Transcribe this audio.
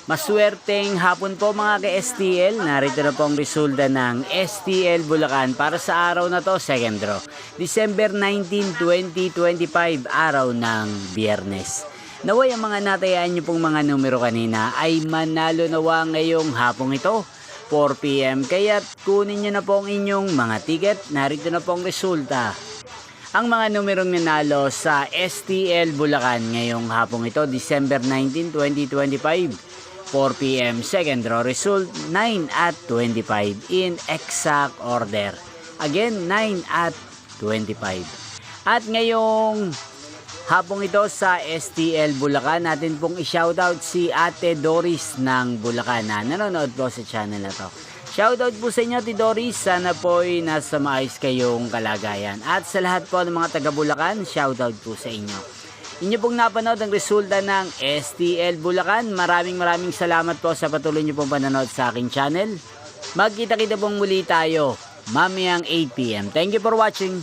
Maswerteng hapon po mga ka-STL. Narito na po ang resulta ng STL Bulacan para sa araw na to, second draw. December 19, 2025, araw ng Biyernes. Naway ang mga natayaan nyo pong mga numero kanina ay manalo nawa ngayong hapong ito, 4 PM. Kaya kunin nyo na po ang inyong mga ticket. Narito na po ang resulta. Ang mga numerong nanalo sa STL Bulacan ngayong hapong ito, December 19, 2025, 4 PM, second draw result, 9 at 25 in exact order. Again, 9 at 25. At ngayong hapong ito sa STL Bulacan, natin pong i-shoutout si Ate Doris ng Bulacan na nanonood po sa channel na to. Shoutout po sa inyo, Ate Doris. Sana po ay nasa maayos kayong kalagayan. At sa lahat po ng mga taga Bulacan, shoutout po sa inyo. Inyo pong napanood ang resulta ng STL Bulacan. Maraming salamat po sa patuloy nyo pong panonood sa aking channel. Magkita-kita pong muli tayo mamayang 8 PM. Thank you for watching.